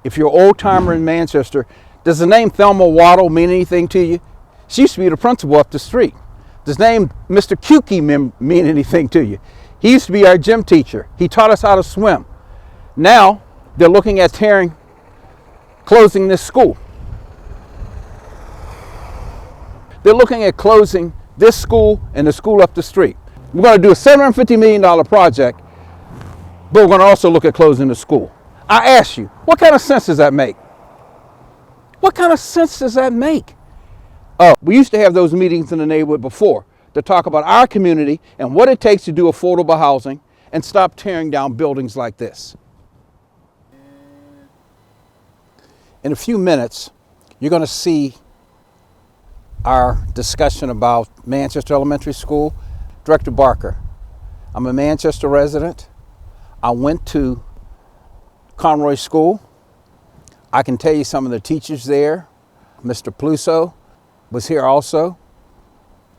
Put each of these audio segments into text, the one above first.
If you're an old timer in Manchester, does the name Thelma Waddle mean anything to you? She used to be the principal up the street. Does the name Mr. Kukey mean anything to you? He used to be our gym teacher. He taught us how to swim. Now they're looking at closing this school. They're looking at closing this school and the school up the street. We're going to do a $750 million project, but we're going to also look at closing the school. I ask you, what kind of sense does that make? What kind of sense does that make? We used to have those meetings in the neighborhood before to talk about our community and what it takes to do affordable housing and stop tearing down buildings like this. In a few minutes, you're going to see our discussion about Manchester Elementary School. Director Barker, I'm a Manchester resident. I went to Conroy School. I can tell you some of the teachers there. Mr. Pluso was here also,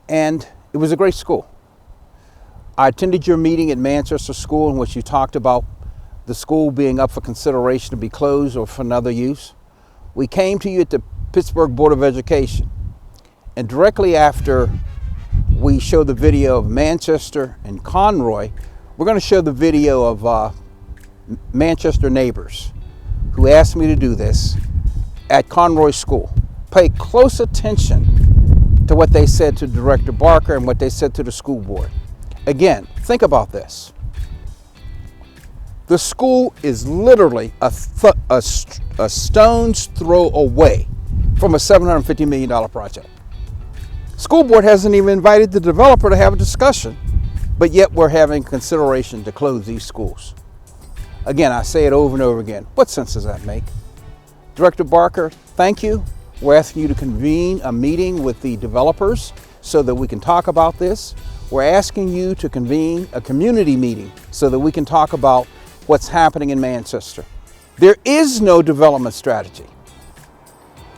and it was a great school. I attended your meeting at Manchester School in which you talked about the school being up for consideration to be closed or for another use. We came to you at the Pittsburgh Board of Education, and directly after we show the video of Manchester and Conroy, we're going to show the video of Manchester neighbors who asked me to do this at Conroy School. Pay close attention to what they said to Director Barker and what they said to the school board. Again, think about this. The school is literally a stone's throw away from a $750 million project. School board hasn't even invited the developer to have a discussion, but yet we're having consideration to close these schools. Again, I say it over and over again. What sense does that make? Director Barker, thank you. We're asking you to convene a meeting with the developers so that we can talk about this. We're asking you to convene a community meeting so that we can talk about what's happening in Manchester. There is no development strategy.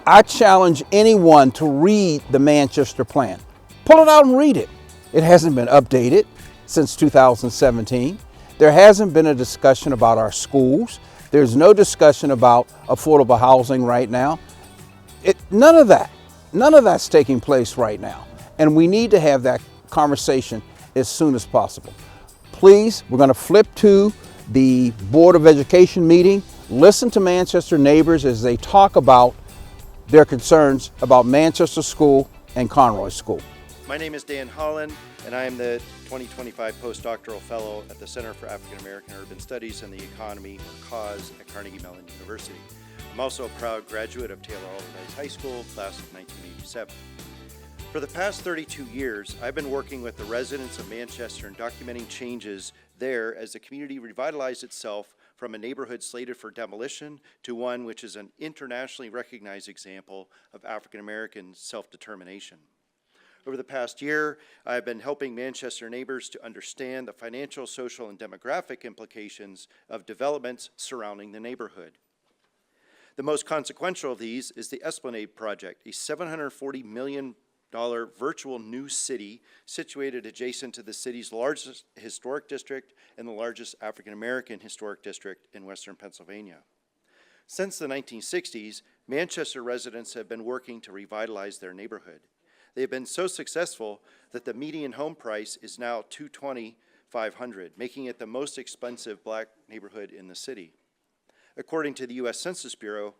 I challenge anyone to read the Manchester plan. Pull it out and read it. It hasn't been updated since 2017. There hasn't been a discussion about our schools. There's no discussion about affordable housing right now. None of that's taking place right now. And we need to have that conversation as soon as possible. Please, we're going to flip to the Board of Education meeting. Listen to Manchester neighbors as they talk about their concerns about Manchester School and Conroy School. My name is Dan Holland, and I am the 2025 postdoctoral fellow at the Center for African American Urban Studies and the Economy, or CAUSE, at Carnegie Mellon University. I'm also a proud graduate of Taylor Alderdice High School, class of 1987. For the past 32 years, I've been working with the residents of Manchester and documenting changes there as the community revitalized itself from a neighborhood slated for demolition to one which is an internationally recognized example of African American self-determination. Over the past year, I've been helping Manchester neighbors to understand the financial, social, and demographic implications of developments surrounding the neighborhood. The most consequential of these is the Esplanade Project, a $740 million virtual new city situated adjacent to the city's largest historic district and the largest African American historic district in western Pennsylvania. Since the 1960s, Manchester residents have been working to revitalize their neighborhood. They have been so successful that the median home price is now $220,500, making it the most expensive black neighborhood in the city. According to the U.S. Census Bureau,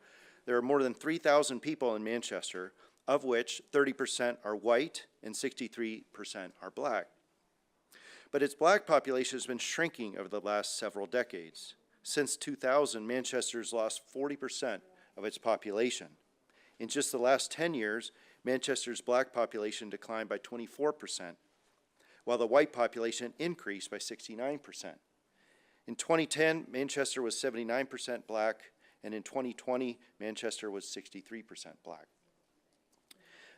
there are more than 3,000 people in Manchester, of which 30% are white and 63% are black. But its black population has been shrinking over the last several decades. Since 2000, Manchester's lost 40% of its population. In just the last 10 years, Manchester's black population declined by 24%, while the white population increased by 69%. In 2010, Manchester was 79% black, and in 2020, Manchester was 63% black.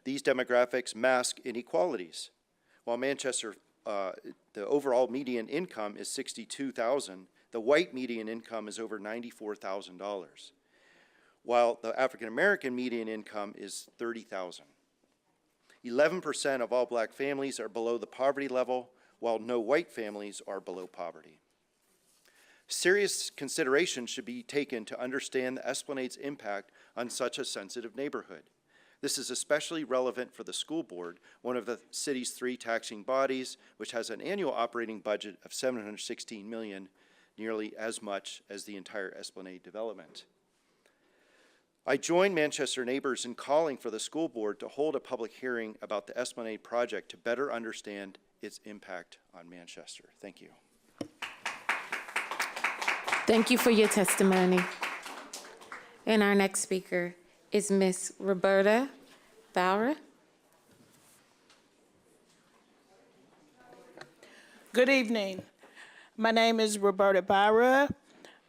These demographics mask inequalities. While Manchester, the overall median income is $62,000, the white median income is over $94,000, while the African American median income is $30,000. 11% of all black families are below the poverty level, while no white families are below poverty. Serious consideration should be taken to understand the Esplanade's impact on such a sensitive neighborhood. This is especially relevant for the school board, one of the city's 3 taxing bodies, which has an annual operating budget of $716 million, nearly as much as the entire Esplanade development. I join Manchester Neighbors in calling for the school board to hold a public hearing about the Esplanade project to better understand its impact on Manchester. Thank you. Thank you for your testimony. And our next speaker is Ms. Roberta Bauer. Good evening. My name is Roberta Bauer.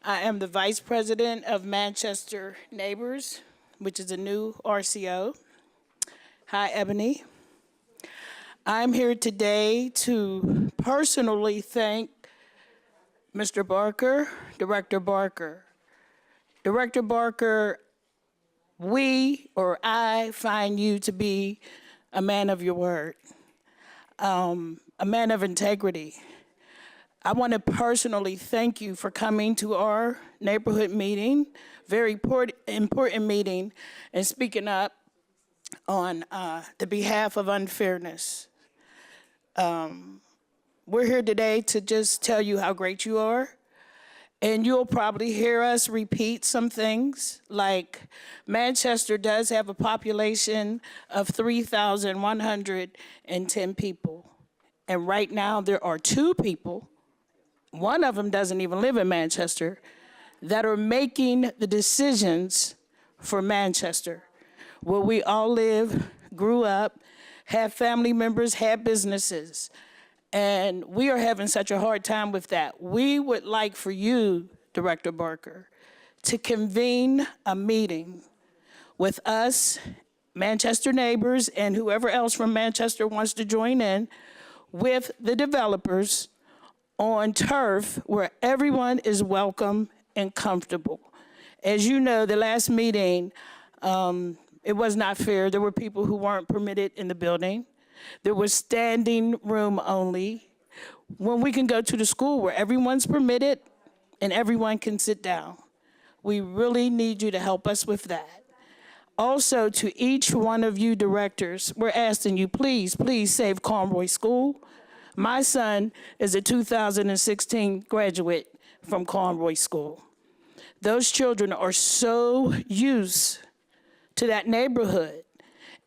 I am the Vice President of Manchester Neighbors, which is a new RCO. Hi, Ebony. I'm here today to personally thank Mr. Barker, Director Barker. Director Barker, I find you to be a man of your word, a man of integrity. I want to personally thank you for coming to our neighborhood meeting, very important meeting, and speaking up on the behalf of unfairness. We're here today to just tell you how great you are. And you'll probably hear us repeat some things, like Manchester does have a population of 3,110 people. And right now there are 2 people, one of them doesn't even live in Manchester, that are making the decisions for Manchester, where we all live, grew up, have family members, have businesses. And we are having such a hard time with that. We would like for you, Director Barker, to convene a meeting with us, Manchester Neighbors, and whoever else from Manchester wants to join in, with the developers on turf where everyone is welcome and comfortable. As you know, the last meeting, it was not fair. There were people who weren't permitted in the building. There was standing room only. When we can go to the school where everyone's permitted and everyone can sit down. We really need you to help us with that. Also, to each one of you directors, we're asking you, please, please save Conroy School. My son is a 2016 graduate from Conroy School. Those children are so used to that neighborhood.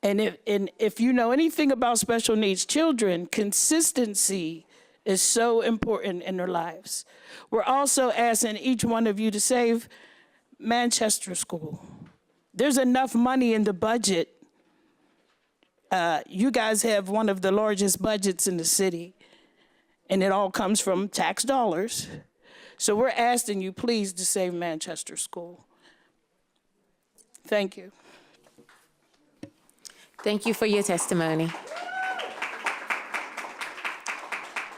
And if you know anything about special needs children, consistency is so important in their lives. We're also asking each one of you to save Manchester School. There's enough money in the budget. You guys have one of the largest budgets in the city, and it all comes from tax dollars. So we're asking you, please, to save Manchester School. Thank you. Thank you for your testimony.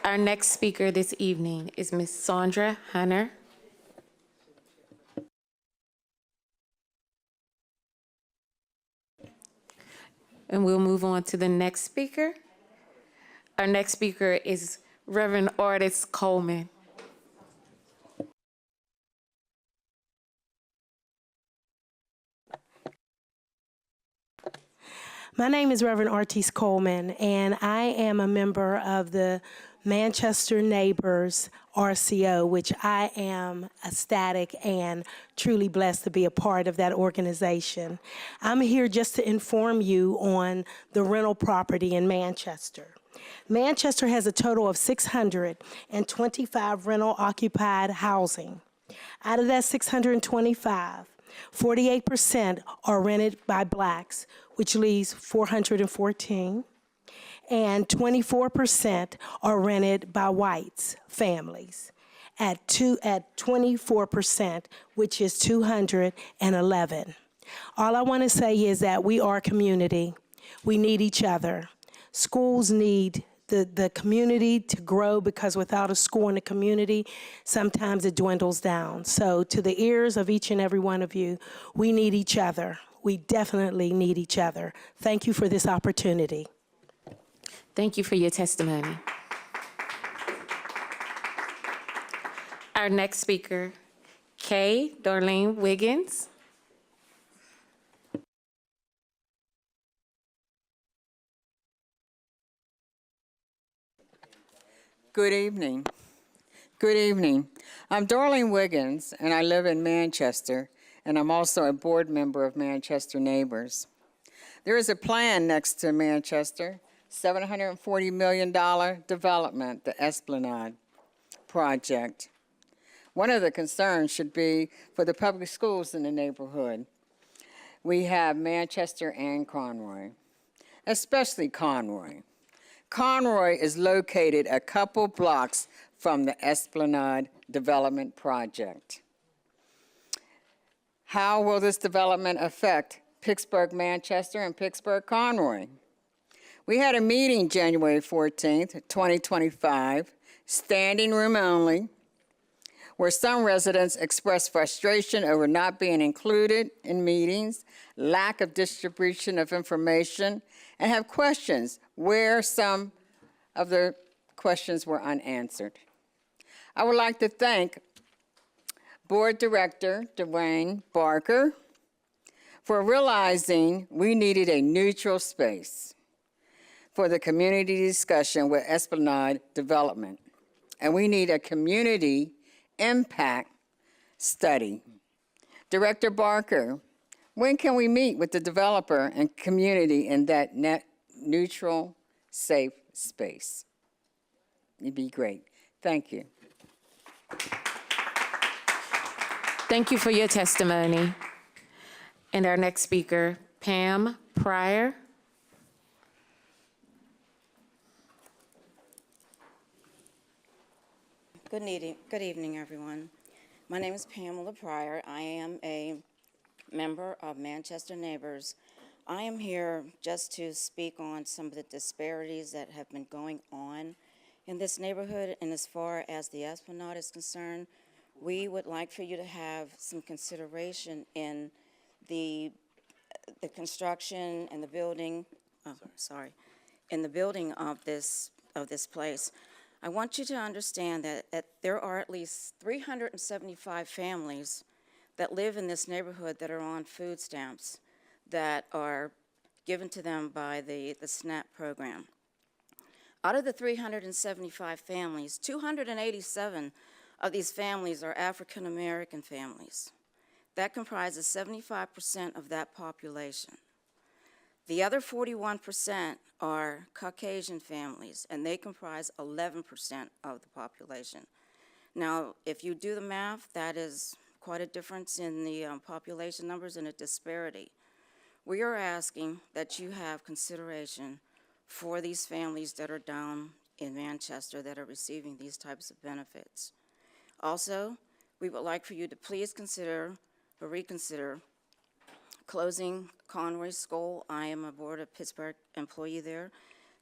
Our next speaker this evening is Ms. Sandra Hunter. And we'll move on to the next speaker. Our next speaker is Reverend Artis Coleman. My name is Reverend Artis Coleman, and I am a member of the Manchester Neighbors RCO, which I am ecstatic and truly blessed to be a part of that organization. I'm here just to inform you on the rental property in Manchester. Manchester has a total of 625 rental occupied housing. Out of that 625, 48% are rented by blacks, which leaves 414, and 24% are rented by whites, families, at 24%, which is 211. All I want to say is that we are community. We need each other. Schools need the community to grow, because without a school in the community, sometimes it dwindles down. So to the ears of each and every one of you, we need each other. We definitely need each other. Thank you for this opportunity. Thank you for your testimony. Our next speaker, Kay Darlene Wiggins. Good evening. Good evening. I'm Darlene Wiggins, and I live in Manchester, and I'm also a board member of Manchester Neighbors. There is a plan next to Manchester, $740 million development, the Esplanade project. One of the concerns should be for the public schools in the neighborhood. We have Manchester and Conroy, especially Conroy. Conroy is located a couple blocks from the Esplanade Development Project. How will this development affect Pittsburgh, Manchester, and Pittsburgh, Conroy? We had a meeting January 14th, 2025, standing room only, where some residents expressed frustration over not being included in meetings, lack of distribution of information, and have questions where some of the questions were unanswered. I would like to thank Board Director Dwayne Barker for realizing we needed a neutral space for the community discussion with Esplanade Development, and we need a community impact study. Director Barker, when can we meet with the developer and community in that net neutral, safe space? It'd be great. Thank you. Thank you for your testimony. And our next speaker, Pam Pryor. Good evening, everyone. My name is Pamela Pryor. I am a member of Manchester Neighbors. I am here just to speak on some of the disparities that have been going on in this neighborhood, and as far as the Esplanade is concerned, we would like for you to have some consideration in the construction and the building, in the building of this place. I want you to understand that there are at least 375 families that live in this neighborhood that are on food stamps that are given to them by the SNAP program. Out of the 375 families, 287 of these families are African American families. That comprises 75% of that population. The other 41% are Caucasian families, and they comprise 11% of the population. Now, if you do the math, that is quite a difference in the population numbers and a disparity. We are asking that you have consideration for these families that are down in Manchester that are receiving these types of benefits. Also, we would like for you to please consider or reconsider closing Conroy School. I am a Board of Pittsburgh employee there.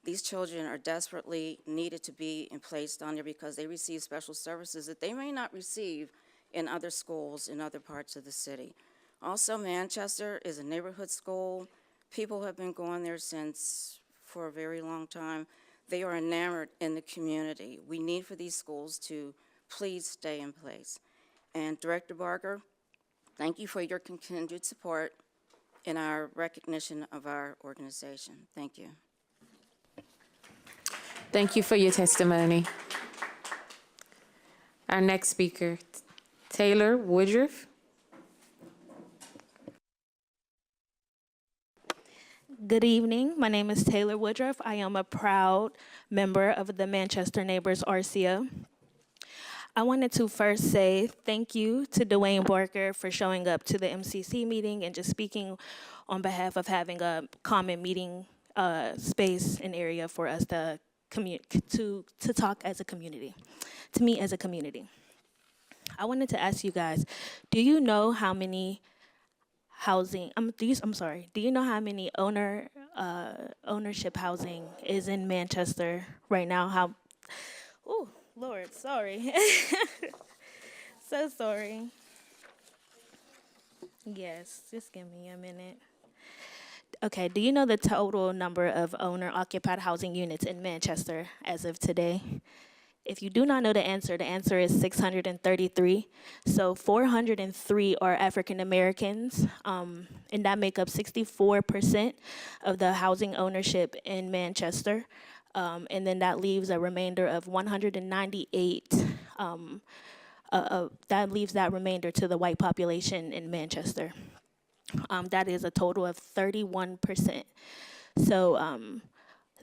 These children are desperately needed to be placed on there because they receive special services that they may not receive in other schools in other parts of the city. Also, Manchester is a neighborhood school. People have been going there for a very long time. They are enamored in the community. We need for these schools to please stay in place. And Director Barker, thank you for your continued support in our recognition of our organization. Thank you. Thank you for your testimony. Our next speaker, Taylor Woodruff. Good evening. My name is Taylor Woodruff. I am a proud member of the Manchester Neighbors RCO. I wanted to first say thank you to Dwayne Barker for showing up to the MCC meeting and just speaking on behalf of having a common meeting space and area for us to talk as a community, to meet as a community. I wanted to ask you guys, do you know how many do you know how many ownership housing is in Manchester right now? Oh, Lord, sorry. So sorry. Yes, just give me a minute. Okay, do you know the total number of owner-occupied housing units in Manchester as of today? If you do not know the answer is 633. So 403 are African Americans, and that make up 64% of the housing ownership in Manchester. And then that leaves a remainder of 198. That leaves that remainder to the white population in Manchester. That is a total of 31%. So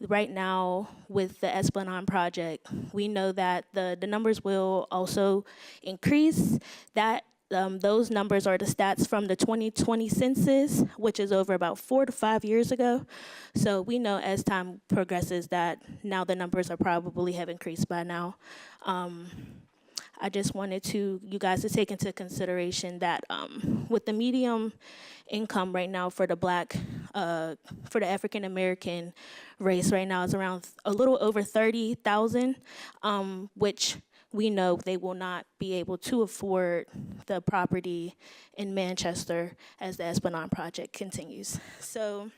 right now, with the Esplanade project, we know that the numbers will also increase. That those numbers are the stats from the 2020 census, which is over about 4 to 5 years ago. So we know as time progresses that now the numbers are probably have increased by now. I just wanted you guys to take into consideration that with the medium income right now for the for the African American race right now is around a little over 30,000, which we know they will not be able to afford the property in Manchester as the Esplanade project continues. So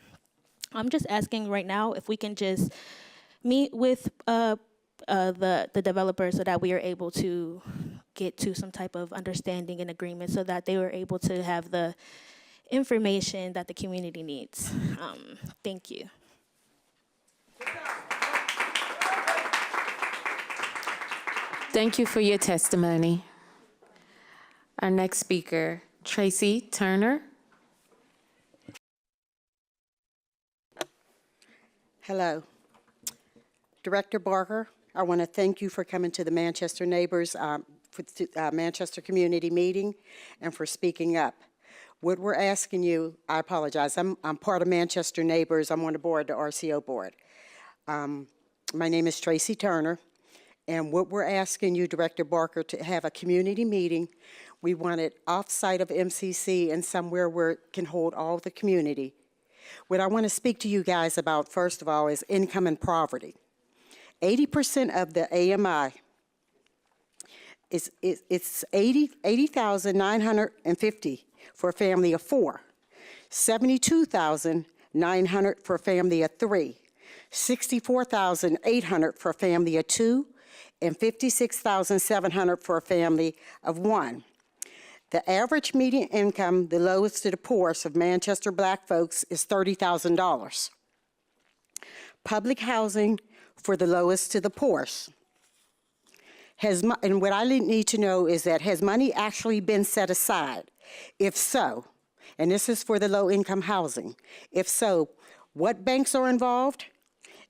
I'm just asking right now if we can just meet with the developers so that we are able to get to some type of understanding and agreement so that they were able to have the information that the community needs. Thank you. Thank you for your testimony. Our next speaker, Tracy Turner. Hello. Director Barker, I want to thank you for coming to the Manchester Neighbors, Manchester Community Meeting, and for speaking up. What we're asking you, I apologize, I'm part of Manchester Neighbors. I'm on the board, the RCO board. My name is Tracy Turner, and what we're asking you, Director Barker, to have a community meeting. We want it off-site of MCC and somewhere where it can hold all the community. What I want to speak to you guys about, first of all, is income and poverty. 80% of the AMI it's $80,950 for a family of 4, $72,900 for a family of 3, $64,800 for a family of 2, and $56,700 for a family of 1. The average median income, the lowest to the poorest of Manchester black folks, is $30,000. Public housing for the lowest to the poorest. And what I need to know is that, has money actually been set aside? If so, and this is for the low-income housing, if so, what banks are involved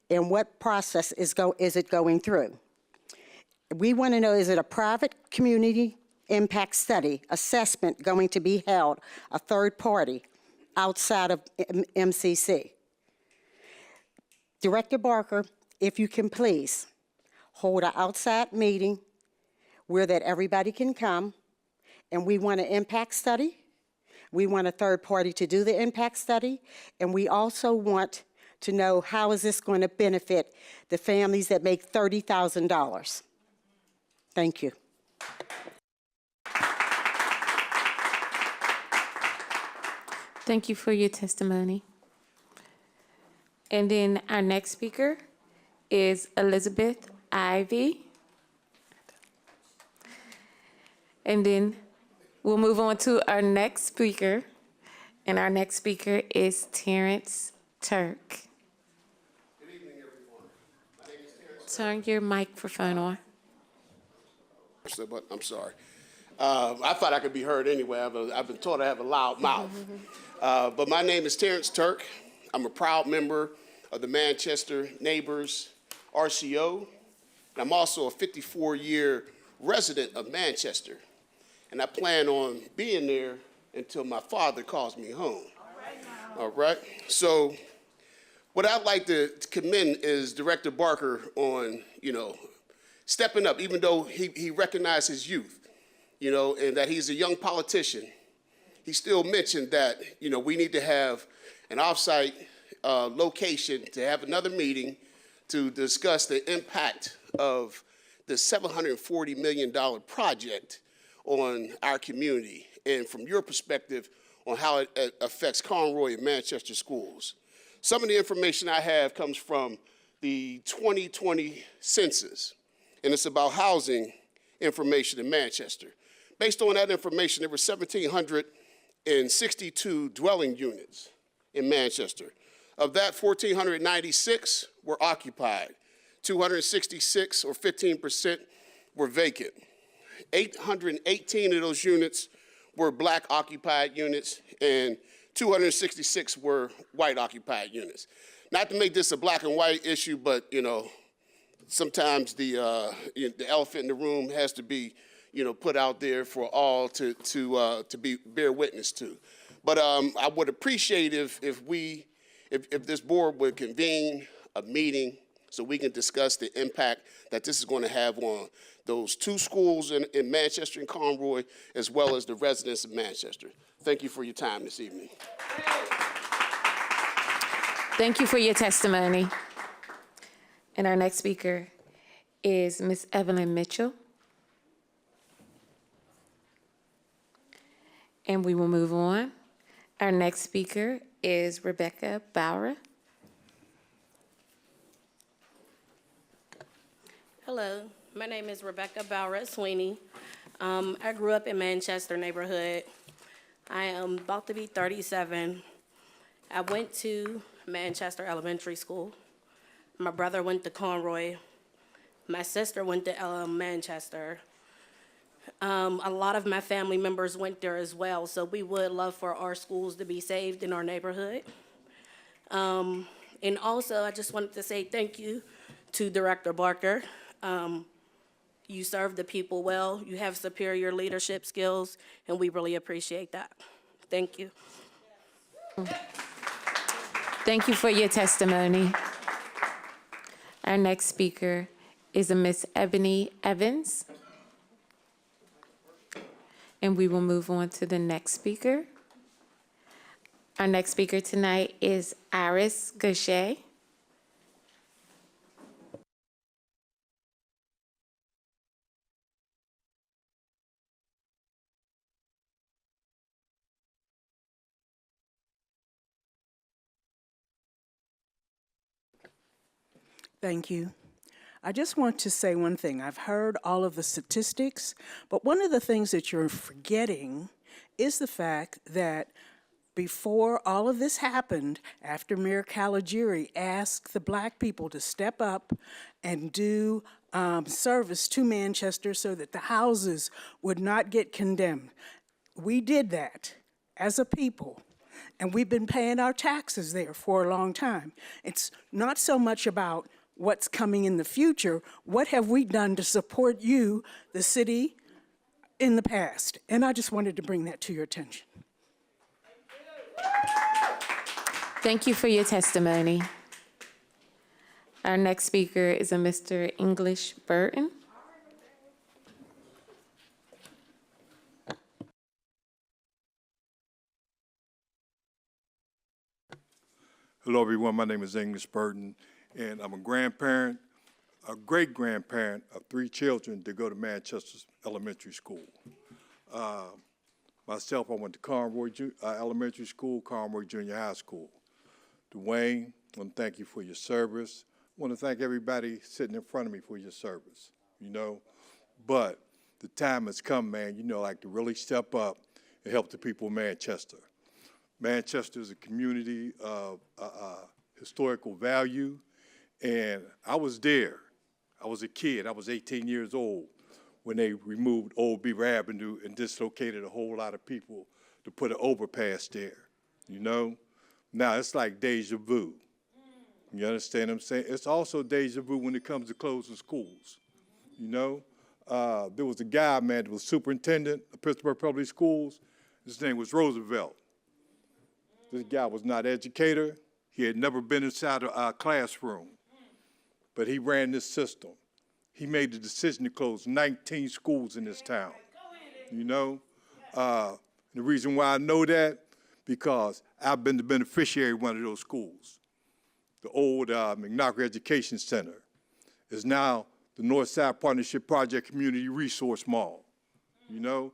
and what process is it going through? We want to know, is it a private community impact study assessment going to be held, a third party outside of MCC? Director Barker, if you can please hold an outside meeting where that everybody can come, and we want an impact study. We want a third party to do the impact study, and we also want to know how is this going to benefit the families that make $30,000. Thank you. Thank you for your testimony. And then our next speaker is Elizabeth Ivy. And then we'll move on to our next speaker. And our next speaker is Terrence Turk. Good evening, everyone. My name is Terrence. Turn your microphone on. But I'm sorry. I thought I could be heard anyway. I've been told I have a loud mouth. But my name is Terrence Turk. I'm a proud member of the Manchester Neighbors RCO. And I'm also a 54-year resident of Manchester. And I plan on being there until my father calls me home. All right? So what I'd like to commend is Director Barker on, stepping up, even though he recognized his youth, and that he's a young politician. He still mentioned that, we need to have an off-site location to have another meeting to discuss the impact of the $740 million project on our community, and from your perspective on how it affects Conroy and Manchester schools. Some of the information I have comes from the 2020 census. and it's about housing information in Manchester. Based on that information, there were 1,762 dwelling units in Manchester. Of that, 1,496 were occupied. 266, or 15%, were vacant. 818 of those units were Black occupied units, and 266 were white occupied units. Not to make this a black and white issue, but sometimes the elephant in the room has to be put out there for all to bear witness to. But I would appreciate if this board would convene a meeting so we can discuss the impact that this is going to have on those two schools in Manchester and Conroy, as well as the residents of Manchester. Thank you for your time this evening. Thank you for your testimony. And our next speaker is Ms. Evelyn Mitchell. And we will move on. Our next speaker is Rebecca Bauer. Hello, my name is Rebecca Bauer Sweeney. I grew up in Manchester neighborhood. I am about to be 37. I went to Manchester Elementary School. My brother went to Conroy. My sister went to Manchester. A lot of my family members went there as well, so we would love for our schools to be saved in our neighborhood. And also, I just wanted to say thank you to Director Barker. You serve the people well, you have superior leadership skills, and we really appreciate that. Thank you. Thank you for your testimony. Our next speaker is a Miss Ebony Evans. And we will move on to the next speaker. Our next speaker tonight is Iris Gaucher. Thank you. I just want to say one thing. I've heard all of the statistics, but one of the things that you're forgetting is the fact that before all of this happened, after Mayor Caligiuri asked the Black people to step up and do service to Manchester so that the houses would not get condemned, we did that as a people. And we've been paying our taxes there for a long time. It's not so much about what's coming in the future. What have we done to support you, the city, in the past? And I just wanted to bring that to your attention. Thank you for your testimony. Our next speaker is a Mr. English Burton. Hello, everyone. My name is English Burton, and I'm a grandparent, a great-grandparent of 3 children that go to Manchester Elementary School. Myself, I went to Conroy Elementary School, Conroy Junior High School. Dwayne, I want to thank you for your service. I want to thank everybody sitting in front of me for your service, But the time has come, man, to really step up and help the people of Manchester. Manchester is a community of historical value, and I was there. I was a kid. I was 18 years old when they removed Old Beaver Avenue and dislocated a whole lot of people to put an overpass there, Now, it's like deja vu. You understand what I'm saying? It's also deja vu when it comes to closing schools, There was a guy, man, that was superintendent of Pittsburgh Public Schools. His name was Roosevelt. This guy was not an educator. He had never been inside a classroom, but he ran this system. He made the decision to close 19 schools in this town, The reason why I know that, because I've been the beneficiary of one of those schools. The old McNocker Education Center is now the Northside Partnership Project Community Resource Mall. A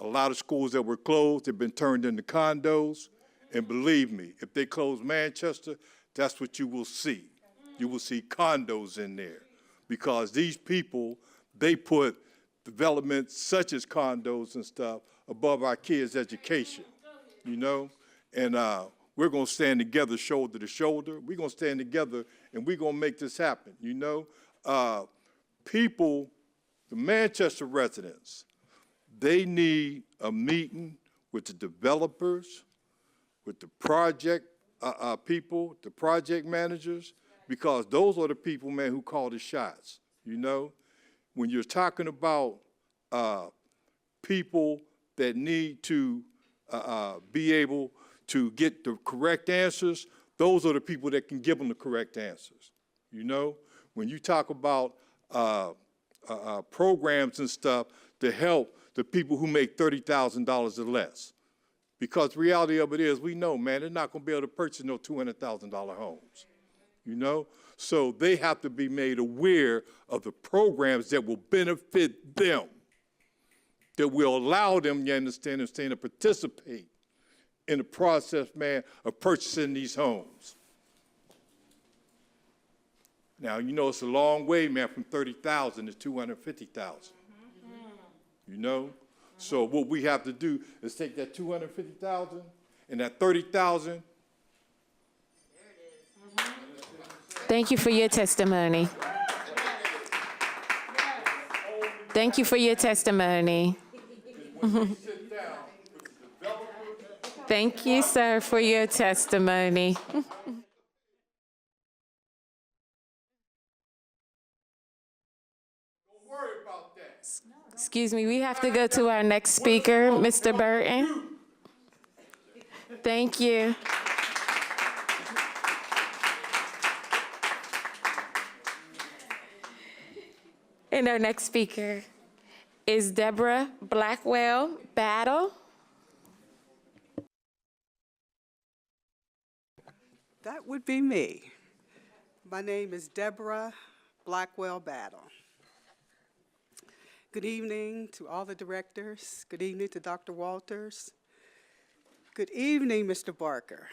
lot of schools that were closed have been turned into condos. And believe me, if they close Manchester, that's what you will see. You will see condos in there. because these people, they put development such as condos and stuff above our kids' education, you know? And we're gonna stand together shoulder to shoulder. We're gonna stand together and we're gonna make this happen, you know? People, the Manchester residents, they need a meeting with the developers, with the project people, the project managers, because those are the people, man, who call the shots, you know? When you're talking about people that need to be able to get the correct answers, those are the people that can give them the correct answers, you know? When you talk about programs and stuff to help the people who make $30,000 or less, because the reality of it is, we know, man, they're not gonna be able to purchase no $200,000 homes, you know? So they have to be made aware of the programs that will benefit them, that will allow them, you understand, to participate in the process, man, of purchasing these homes. Now, you know, it's a long way, man, from 30,000 to 250,000, you know? So what we have to do is take that 250,000 and that 30,000. Thank you for your testimony. Thank you for your testimony. Thank you, sir, for your testimony. Excuse me, we have to go to our next speaker, Mr. Burton. Thank you. And our next speaker is Deborah Blackwell Battle. That would be me. My name is Deborah Blackwell Battle. Good evening to all the directors. Good evening to Dr. Walters. Good evening, Mr. Barker.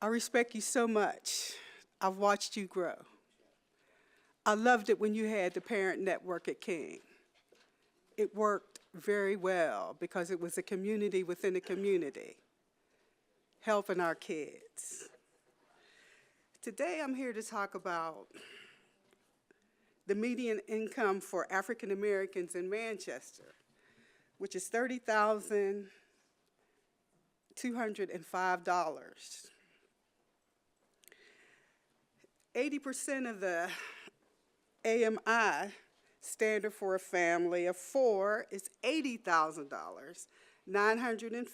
I respect you so much. I've watched you grow. I loved it when you had the parent network at King. It worked very well because it was a community within a community, helping our kids. Today I'm here to talk about the median income for African Americans in Manchester, which is $30,205. 80% of the AMI standard for a family of 4 is $80,000, $950.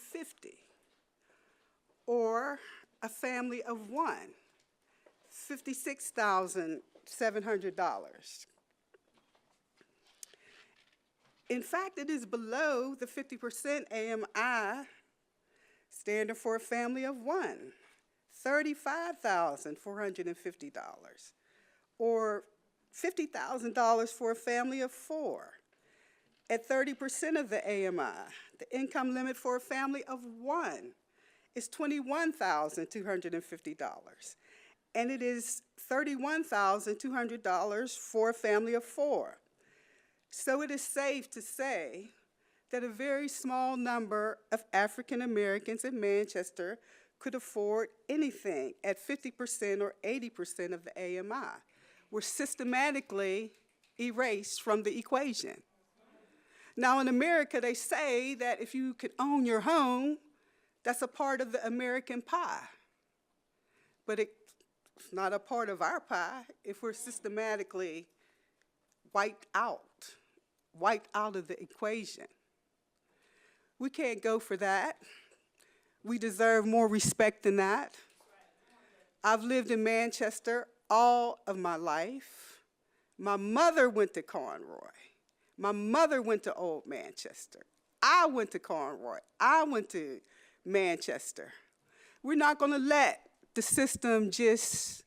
Or a family of 1, $56,700. In fact, it is below the 50% AMI standard for a family of 1, $35,450. Or $50,000 for a family of 4. At 30% of the AMI, the income limit for a family of 1 is $21,250. And it is $31,200 for a family of 4. So it is safe to say that a very small number of African Americans in Manchester could afford anything at 50% or 80% of the AMI. Were systematically erased from the equation. Now in America, they say that if you could own your home, that's a part of the American pie. But it's not a part of our pie if we're systematically wiped out of the equation. We can't go for that. We deserve more respect than that. I've lived in Manchester all of my life. My mother went to Conroy. My mother went to Old Manchester. I went to Conroy. I went to Manchester. We're not going to let the system just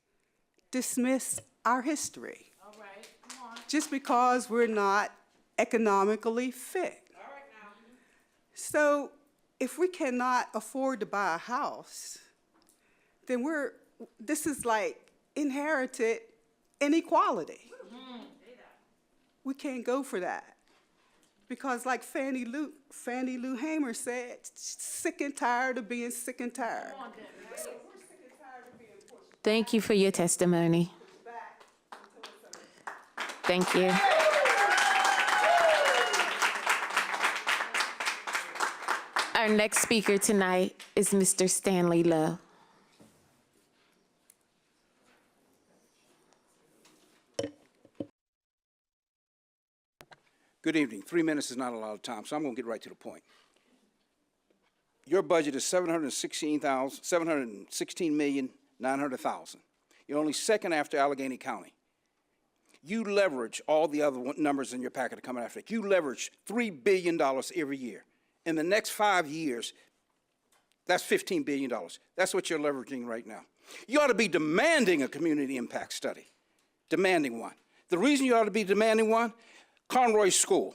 dismiss our history. All right, come on. Just because we're not economically fit. All right now. So if we cannot afford to buy a house, then this is like inherited inequality. We can't go for that. Because like Fannie Lou Hamer said, sick and tired of being sick and tired. Thank you for your testimony. Thank you. Our next speaker tonight is Mr. Stanley Lowe. Good evening. 3 minutes is not a lot of time, so I'm going to get right to the point. Your budget is $716,900,000. You're only second after Allegheny County. You leverage all the other numbers in your packet to come after it. You leverage $3 billion every year. In the next 5 years, that's $15 billion. That's what you're leveraging right now. You ought to be demanding a community impact study, demanding one. The reason you ought to be demanding one, Conroy School,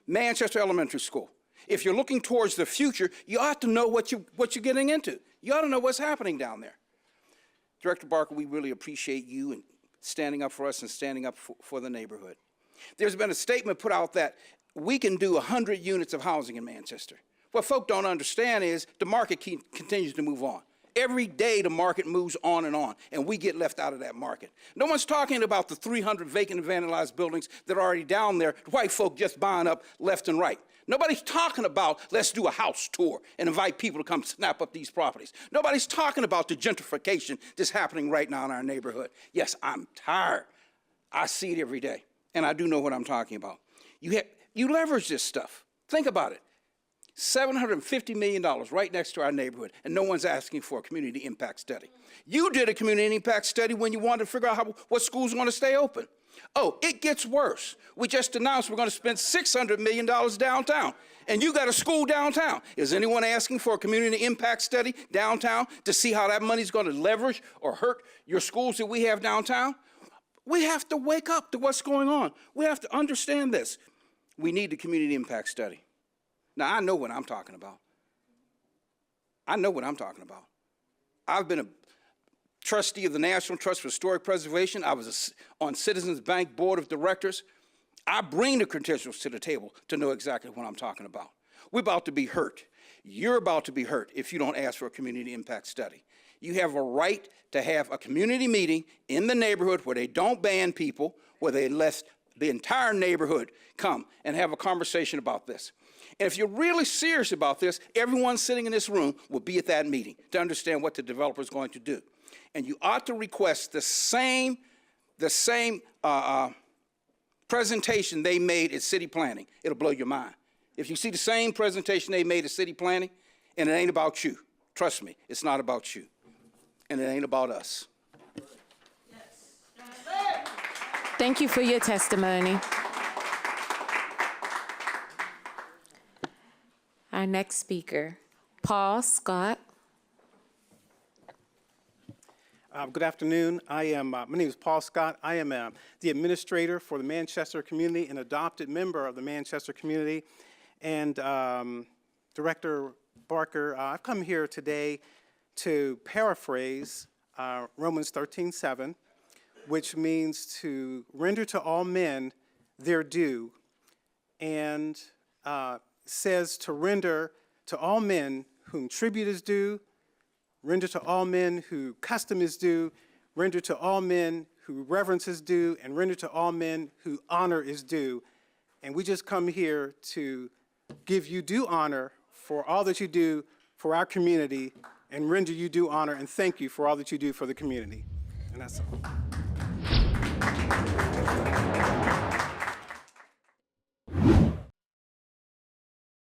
Manchester Elementary School. If you're looking towards the future, you ought to know what you're getting into. You ought to know what's happening down there. Director Barker, we really appreciate you and standing up for us and standing up for the neighborhood. There's been a statement put out that we can do 100 units of housing in Manchester. What folk don't understand is the market continues to move on. Every day the market moves on, and we get left out of that market. No one's talking about the 300 vacant and vandalized buildings that are already down there, white folk just buying up left and right. Nobody's talking about let's do a house tour and invite people to come snap up these properties. Nobody's talking about the gentrification that's happening right now in our neighborhood. Yes, I'm tired. I see it every day, and I do know what I'm talking about. You leverage this stuff. Think about it. $750 million right next to our neighborhood, and no one's asking for a community impact study. You did a community impact study when you wanted to figure out what schools want to stay open. Oh, it gets worse. We just announced we're going to spend $600 million downtown, and you got a school downtown. Is anyone asking for a community impact study downtown to see how that money's going to leverage or hurt your schools that we have downtown? We have to wake up to what's going on. We have to understand this. We need the community impact study. Now, I know what I'm talking about. I know what I'm talking about. I've been a trustee of the National Trust for Historic Preservation. I was on Citizens Bank Board of Directors. I bring the credentials to the table to know exactly what I'm talking about. We're about to be hurt. You're about to be hurt if you don't ask for a community impact study. You have a right to have a community meeting in the neighborhood where they don't ban people, where they let the entire neighborhood come and have a conversation about this. And if you're really serious about this, everyone sitting in this room will be at that meeting to understand what the developer is going to do. And you ought to request the same presentation they made at city planning. It'll blow your mind. If you see the same presentation they made at city planning, and it ain't about you. Trust me, it's not about you. And it ain't about us. Thank you for your testimony. Our next speaker, Paul Scott. Good afternoon. My name is Paul Scott. I am the administrator for the Manchester community, an adopted member of the Manchester community. And Director Barker, I've come here today to paraphrase Romans 13:7, which means to render to all men their due, and says to render to all men whom tribute is due, render to all men who custom is due, render to all men who reverence is due, and render to all men who honor is due. And we just come here to give you due honor for all that you do for our community, and render you due honor and thank you for all that you do for the community. And that's all.